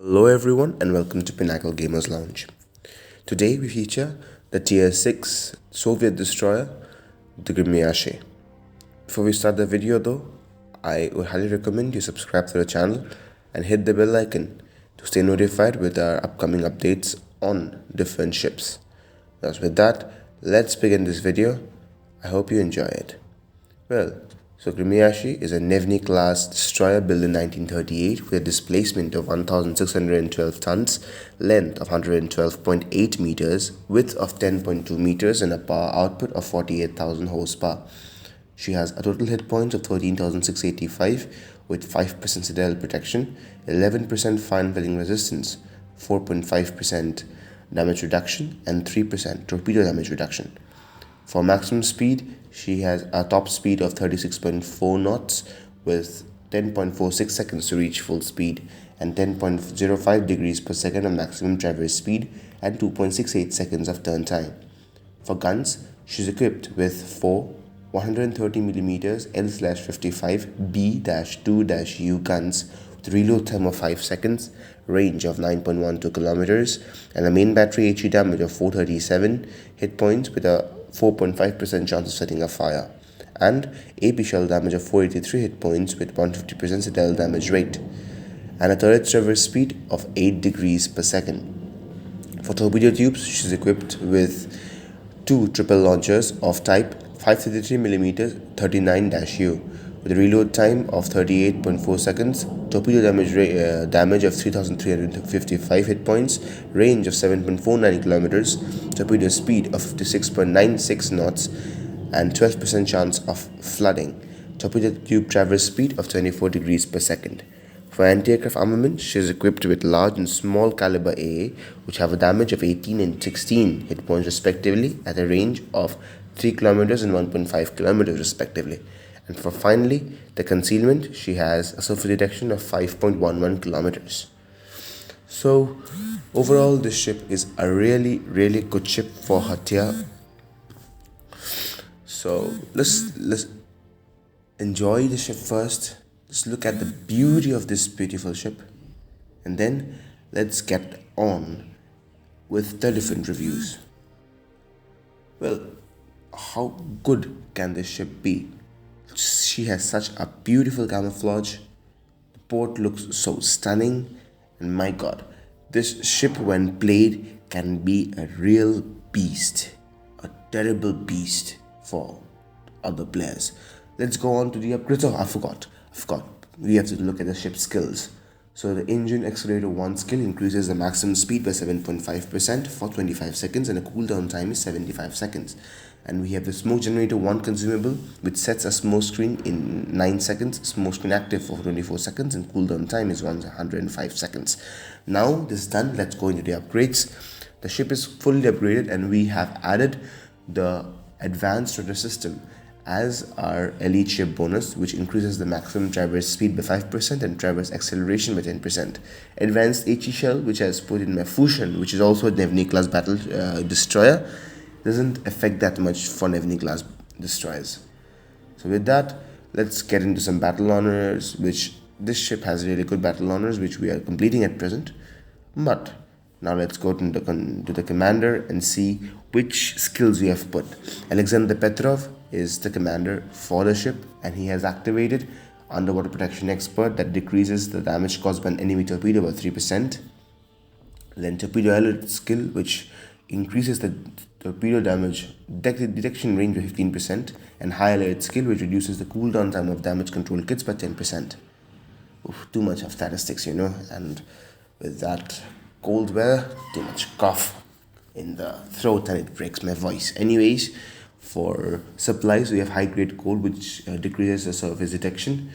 Hello everyone and welcome to Pinnacle Gamers Lounge. Today we feature the Tier 6 Soviet destroyer, the Gremyashchy. Before we start the video though, I would highly recommend you subscribe to the channel and hit the bell icon to stay notified with our upcoming updates on different ships. Now with that, let's begin this video. I hope you enjoy it. So Gremyashchy is a Nevny-class destroyer built in 1938 with a displacement of 1,612 tons, length of 112.8 meters, width of 10.2 meters, and a power output of 48,000 horsepower. She has a total hit points of 13,685 with 5% citadel protection, 11% fire filling resistance, 4.5% damage reduction, and 3% torpedo damage reduction. For maximum speed, she has a top speed of 36.4 knots with 10.46 seconds to reach full speed and 10.05 degrees per second of maximum traverse speed and 2.68 seconds of turn time. For guns, she's equipped with 4 130mm L/55 B-2-U guns with reload time of 5 seconds, range of 9.12 kilometers, and a main battery HE damage of 437 hit points with a 4.5% chance of setting a fire, and AP shell damage of 483 hit points with 150% citadel damage rate, and a turret traverse speed of 8 degrees per second. For torpedo tubes, she's equipped with 2 triple launchers of type 533mm 39-U with a reload time of 38.4 seconds, torpedo damage of 3,355 hit points, range of 7.49 kilometers, torpedo speed of 56.96 knots, and 12% chance of flooding, torpedo tube traverse speed of 24 degrees per second. For anti-aircraft armament, she is equipped with large and small caliber AA, which have a damage of 18 and 16 hit points respectively at a range of 3 kilometers and 1.5 kilometers respectively. And for finally, the concealment, she has a surface detection of 5.11 kilometers. So overall, this ship is a really good ship for her tier. So let's enjoy the ship first. Let's look at the beauty of this beautiful ship, and then let's get on with the different reviews. Well, how good can this ship be? She has such a beautiful camouflage. The port looks so stunning, and my god, this ship when played can be a real beast, a terrible beast for other players. Let's go on to the upgrades. Oh, I forgot. We have to look at the ship's skills. So the engine accelerator 1 skill increases the maximum speed by 7.5% for 25 seconds and a cooldown time is 75 seconds. And we have the smoke generator 1 consumable, which sets a smoke screen in 9 seconds, smoke screen active for 24 seconds, and cooldown time is 105 seconds. Now this is done, let's go into the upgrades. The ship is fully upgraded and we have added the advanced rudder system as our elite ship bonus, which increases the maximum traverse speed by 5% and traverse acceleration by 10%. Advanced HE shell, which has put in my Fusion, which is also a Nevny-class battle destroyer, doesn't affect that much for Nevny-class destroyers. So with that, let's get into some battle honors, which this ship has really good battle honors, which we are completing at present. But now let's go to the commander and see which skills we have put. Alexander Petrov is the commander for the ship, and he has activated Underwater Protection Expert that decreases the damage caused by an enemy torpedo by 3%. Then Torpedo Alert skill, which increases the torpedo damage detection range by 15%, and High Alert skill, which reduces the cooldown time of damage control kits by 10%. Oof, too much of statistics, and with that cold weather, too much cough in the throat and it breaks my voice. Anyways, for supplies, we have high grade coal, which decreases the surface detection,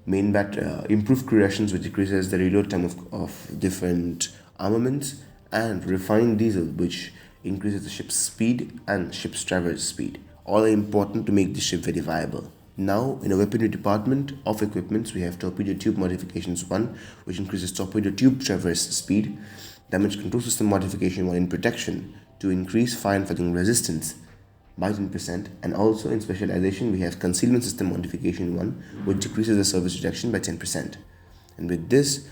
main improved crew rations, which decreases the reload time of different armaments, and refined diesel, which increases the ship's speed and ship's traverse speed. All are important to make the ship very viable. Now, in the weaponry department of equipments, we have Torpedo Tube Modifications 1, which increases torpedo tube traverse speed, Damage Control System Modification 1 in protection to increase fire and flooding resistance by 10%, and also in specialization we have Concealment System Modification 1, which decreases the surface reduction by 10%. And with this,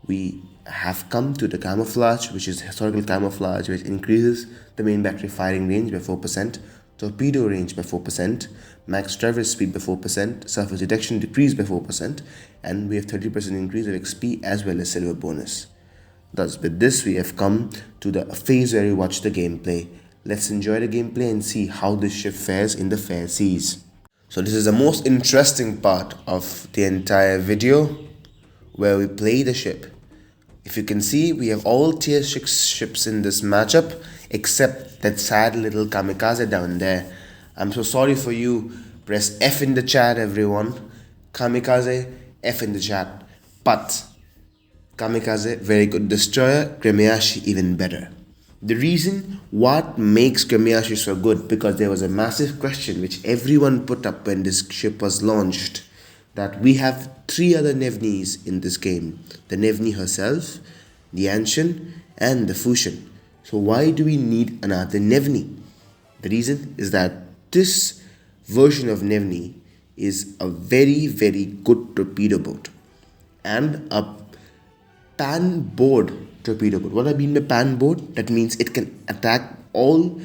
we have come to the Camouflage, which is historical camouflage, which increases the main battery firing range by 4%, torpedo range by 4%, max traverse speed by 4%, surface detection decrease by 4%, and we have 30% increase of XP as well as silver bonus. Thus, with this, we have come to the phase where we watch the gameplay. Let's enjoy the gameplay and see how this ship fares in the fair seas. So this is the most interesting part of the entire video, where we play the ship. If you can see, we have all tier 6 ships in this matchup, except that sad little kamikaze down there. I'm so sorry for you. Press F in the chat, everyone. Kamikaze, F in the chat. But Kamikaze, very good destroyer. Gremyashchy, even better. The reason what makes Gremyashchy so good, because there was a massive question which everyone put up when this ship was launched, that we have 3 other Nevnis in this game. The Nevni herself, the Anshan, and the Fushan. So why do we need another Nevni? The reason is that this version of Nevni is a very, very good torpedo boat and a pan board torpedo boat. What I mean by pan board? That means it can attack all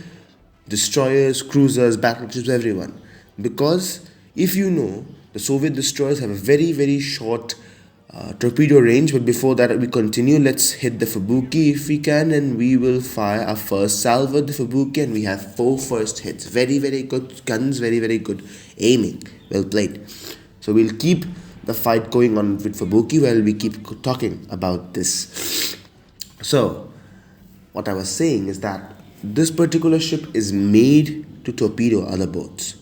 destroyers, cruisers, battleships, everyone. Because if you know, the Soviet destroyers have a very, very short torpedo range. But before that, we continue. Let's hit the Fubuki if we can, and we will fire our first salvo at the Fubuki, and we have 4 first hits. Very, very good guns, very, very good aiming. Well played. So we'll keep the fight going on with Fubuki while we keep talking about this. So, what I was saying is that this particular ship is made to torpedo other boats.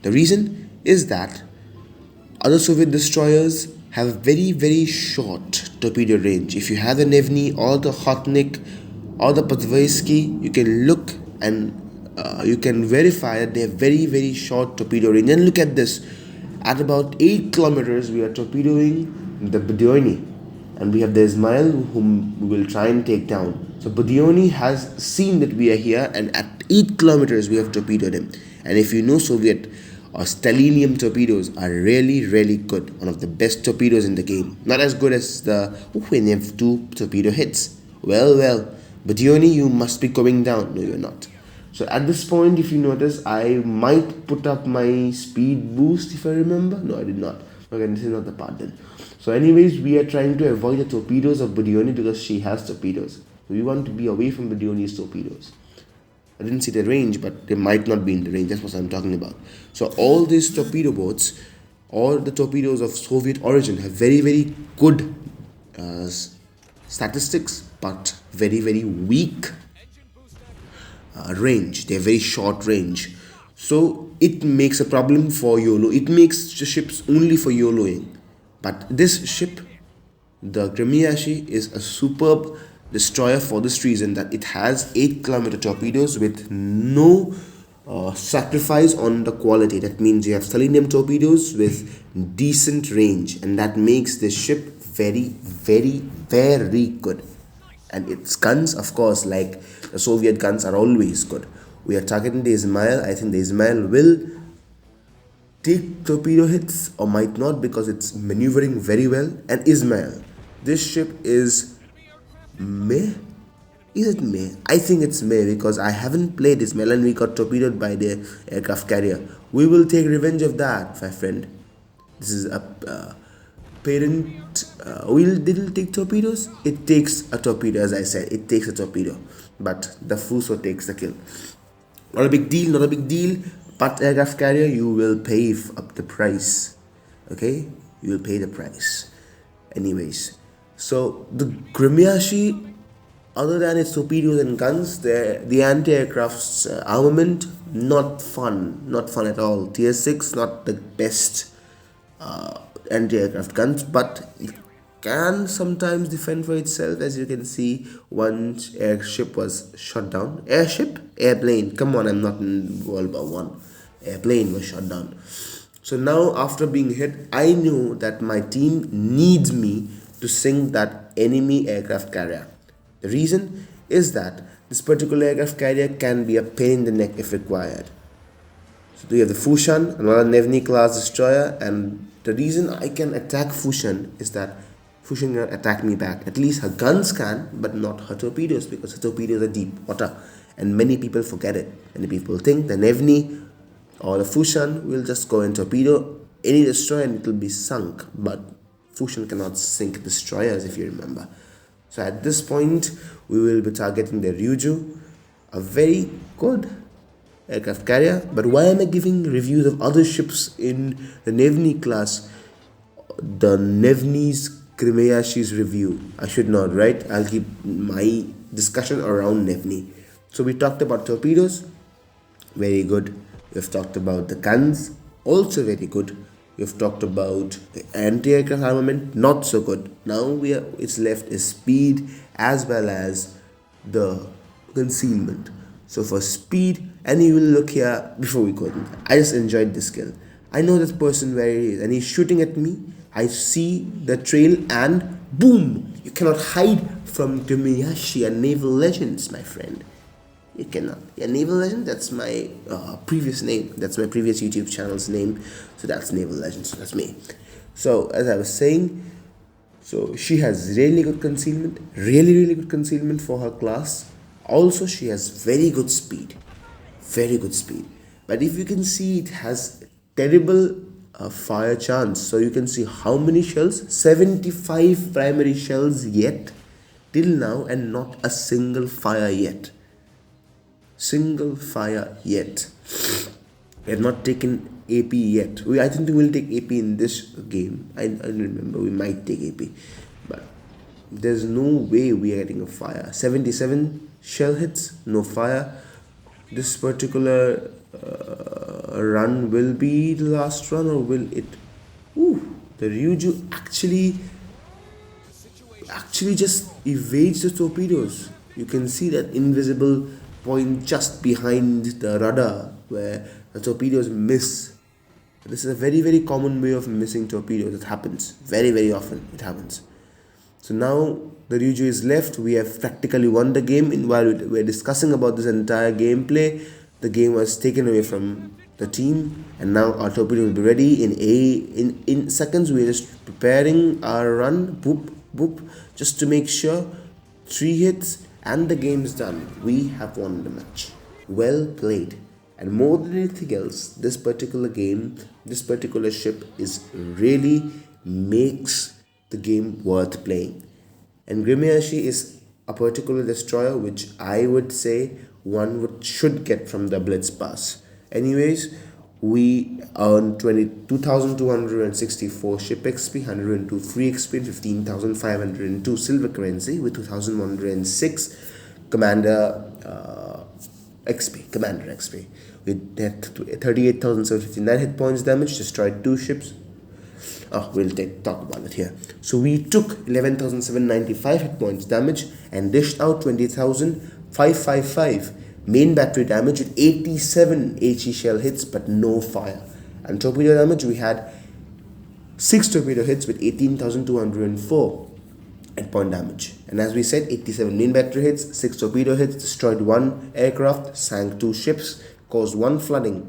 The reason is that other Soviet destroyers have very, very short torpedo range. If you have the Nevni or the Khotnik or the Podvoisky, you can look and you can verify that they have very, very short torpedo range. And look at this. At about 8 kilometers, we are torpedoing the Budyoni, and we have the Ismail, whom we will try and take down. So Budyoni has seen that we are here, and at 8 kilometers, we have torpedoed him. And if you know, Soviet or Stalinium torpedoes are really, really good. One of the best torpedoes in the game. Not as good as the when you have 2 torpedo hits. Well, Budyoni, you must be going down. No, you're not. So at this point, if you notice, I might put up my speed boost if I remember. No, I did not. Okay, this is not the part then. So anyways, we are trying to avoid the torpedoes of Budyoni because she has torpedoes. So we want to be away from Budyoni's torpedoes. I didn't see the range, but they might not be in the range. That's what I'm talking about. So all these torpedo boats, all the torpedoes of Soviet origin have very, very good statistics, but very, very weak range. They're very short range, so it makes a problem for YOLO. It makes the ships only for YOLOing. But this ship, the Gremyashchy, is a superb destroyer for this reason, that it has 8-kilometer torpedoes with no sacrifice on the quality. That means you have selenium torpedoes with decent range, and that makes this ship very, very, very good. And its guns, of course, like the Soviet guns, are always good. We are targeting the Ismail. I think the Ismail will take torpedo hits or might not, because it's maneuvering very well. And Ismail, this ship is meh. Is it meh? I think it's meh because I haven't played Ismail and we got torpedoed by the aircraft carrier. We will take revenge of that, my friend. This is a parent didn't take torpedoes. It takes a torpedo, as I said. It takes a torpedo, but the Fuso takes the kill. Not a big deal, not a big deal. But aircraft carrier, you will pay up the price. Okay, you will pay the price. Anyways, so the Gremyashchy, other than its torpedoes and guns, the anti-aircraft's armament, not fun at all. Tier 6, not the best anti-aircraft guns, but it can sometimes defend for itself. As you can see, one airship was shot down. Airplane, come on, I'm not in World War I. Airplane was shot down. So now, after being hit, I know that my team needs me to sink that enemy aircraft carrier. The reason is that this particular aircraft carrier can be a pain in the neck if required. So we have the Fushan, another Nevni class destroyer, and the reason I can attack Fushan is that Fusion cannot attack me back. At least her guns can, but not her torpedoes, because her torpedoes are deep water. And many people forget it. Many people think the Nevni or the Fusion will just go and torpedo any destroyer and it will be sunk. But Fusion cannot sink destroyers, if you remember. So at this point, we will be targeting the Ryuju, a very good aircraft carrier. But why am I giving reviews of other ships in the Nevni class? The Nevni's Gremyashchy's review. I should not, right? I'll keep my discussion around Nevni. So we talked about torpedoes, very good. We've talked about the guns, also very good. We've talked about the anti-aircraft armament, not so good. Now it's left is speed as well as the concealment. So for speed, and you will look here before we go in. I just enjoyed this skill. I know this person where he is and he's shooting at me. I see the trail and boom! You cannot hide from Gremyashchy and Naval Legends, my friend. You cannot. Yeah, Naval Legends, that's my previous name. That's my previous YouTube channel's name. So that's Naval Legends. So that's me. So as I was saying, so she has really good concealment. Really good concealment for her class. Also, she has very good speed. Very good speed. But if you can see, it has terrible fire chance. So you can see how many shells, 75 primary shells yet till now, and not a single fire yet. Single fire yet. We have not taken AP yet. I think we will take AP in this game. I don't remember, we might take AP, but there's no way we are getting a fire. 77 shell hits, no fire. This particular run will be the last run, or will it? Ooh, the Ryuju actually just evades the torpedoes. You can see that invisible point just behind the rudder where the torpedoes miss. This is a very common way of missing torpedoes. It happens very often. It happens. So now the Ryuju is left. We have practically won the game. While we're discussing about this entire gameplay, the game was taken away from the team, and now our torpedo will be ready in seconds. We're just preparing our run, boop, just to make sure 3 hits and the game's done. We have won the match. Well played. And more than anything else, this particular game, this particular ship is really makes the game worth playing. And Gremyashchy is a particular destroyer which I would say one should get from the Blitz Pass. Anyways, we earned 22,264 ship XP, 102 free XP, 15,502 silver currency with 2,106 commander XP. We had 38,759 hit points damage, destroyed 2 ships. We'll talk about it here. So we took 11,795 hit points damage and dished out 20,555 main battery damage with 87 HE shell hits but no fire. And torpedo damage, we had 6 torpedo hits with 18,204 hit point damage. And as we said, 87 main battery hits, 6 torpedo hits, destroyed 1 aircraft, sank 2 ships, caused 1 flooding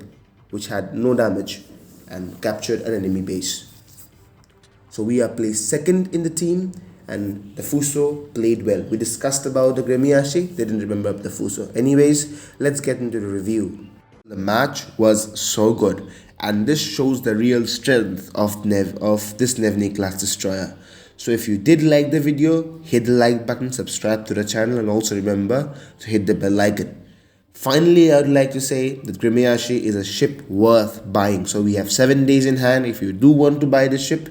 which had no damage, and captured an enemy base. So we are placed second in the team, and the Fuso played well. We discussed about the Gremyashchy, they didn't remember the Fuso. Anyways, let's get into the review. The match was so good, and this shows the real strength of this Nevni class destroyer. So if you did like the video, hit the like button, subscribe to the channel, and also remember to hit the bell icon. Finally, I would like to say that Gremyashchy is a ship worth buying. So we have 7 days in hand. If you do want to buy the ship,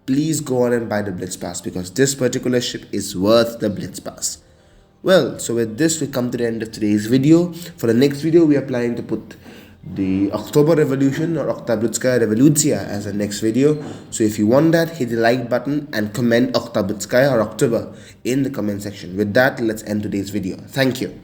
please go on and buy the Blitz Pass, because this particular ship is worth the Blitz Pass. Well, so with this we come to the end of today's video. For the next video, we are planning to put the October Revolution or Oktoberskaya Revolucja as the next video. So if you want that, hit the like button and comment Oktoberskaya or October in the comment section. With that, let's end today's video. Thank you.